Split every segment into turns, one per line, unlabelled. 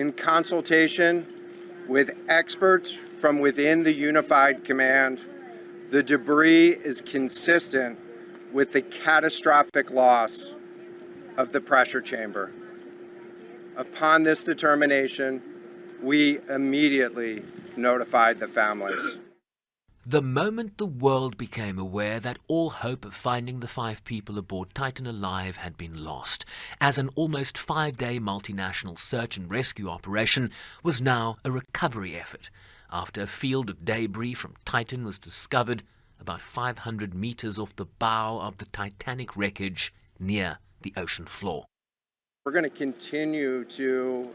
In consultation with experts from within the Unified Command, the debris is consistent with the catastrophic loss of the pressure chamber. Upon this determination, we immediately notified the families.
The moment the world became aware that all hope of finding the 5 people aboard Titan alive had been lost, as an almost 5-day multinational search and rescue operation was now a recovery effort, after a field of debris from Titan was discovered about 500 meters off the bow of the Titanic wreckage near the ocean floor.
We're going to continue to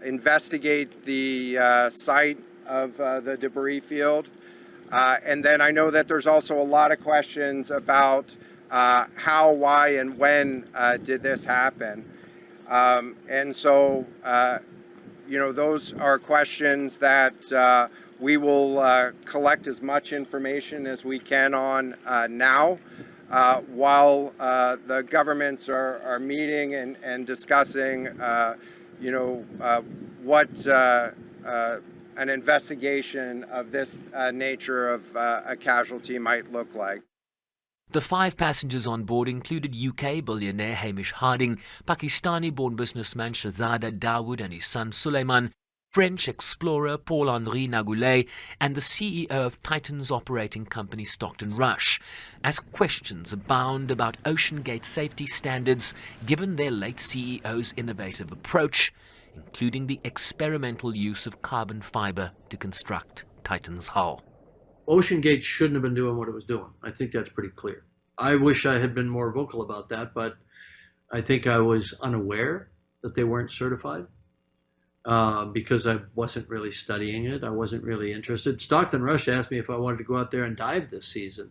investigate the site of the debris field. And then I know that there's also a lot of questions about how, why, and when did this happen. And so, those are questions that we will collect as much information as we can on now, while the governments are meeting and discussing, what an investigation of this nature of a casualty might look like.
The 5 passengers on board included UK billionaire Hamish Harding, Pakistani-born businessman Shahzada Dawood and his son Suleiman, French explorer Paul-Henri Nagoulet, and the CEO of Titan's operating company Stockton Rush, as questions abound about OceanGate safety standards given their late CEO's innovative approach, including the experimental use of carbon fiber to construct Titan's hull.
OceanGate shouldn't have been doing what it was doing. I think that's pretty clear. I wish I had been more vocal about that, but I think I was unaware that they weren't certified because I wasn't really studying it. I wasn't really interested. Stockton Rush asked me if I wanted to go out there and dive this season.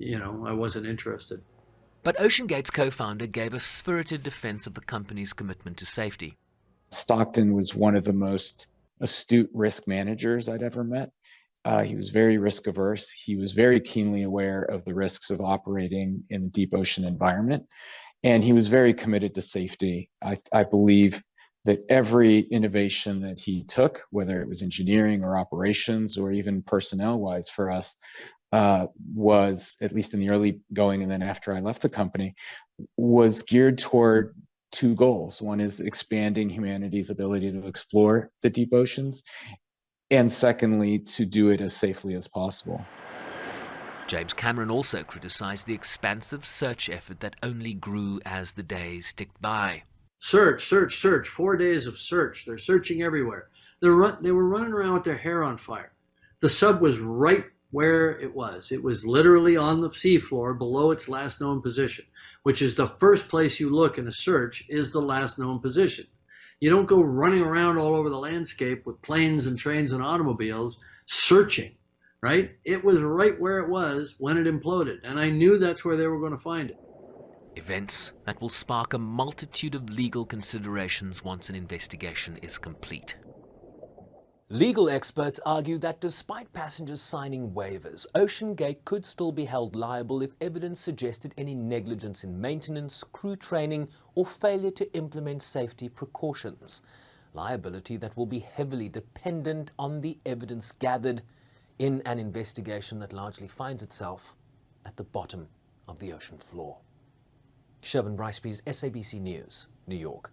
I wasn't interested.
But OceanGate's co-founder gave a spirited defense of the company's commitment to safety.
Stockton was one of the most astute risk managers I'd ever met. He was very risk averse. He was very keenly aware of the risks of operating in the deep ocean environment. And he was very committed to safety. I believe that every innovation that he took, whether it was engineering or operations or even personnel-wise for us, was, at least in the early going and then after I left the company, was geared toward 2 goals. One is expanding humanity's ability to explore the deep oceans, and secondly, to do it as safely as possible.
James Cameron also criticized the expansive search effort that only grew as the days ticked by.
Search, 4 days of search. They're searching everywhere. They were running around with their hair on fire. The sub was right where it was. It was literally on the seafloor below its last known position, which is the first place you look in a search, is the last known position. You don't go running around all over the landscape with planes and trains and automobiles searching, right? It was right where it was when it imploded, and I knew that's where they were going to find it.
Events that will spark a multitude of legal considerations once an investigation is complete. Legal experts argue that despite passengers signing waivers, OceanGate could still be held liable if evidence suggested any negligence in maintenance, crew training, or failure to implement safety precautions. Liability that will be heavily dependent on the evidence gathered in an investigation that largely finds itself at the bottom of the ocean floor. Shervin Briceby's SABC News, New York.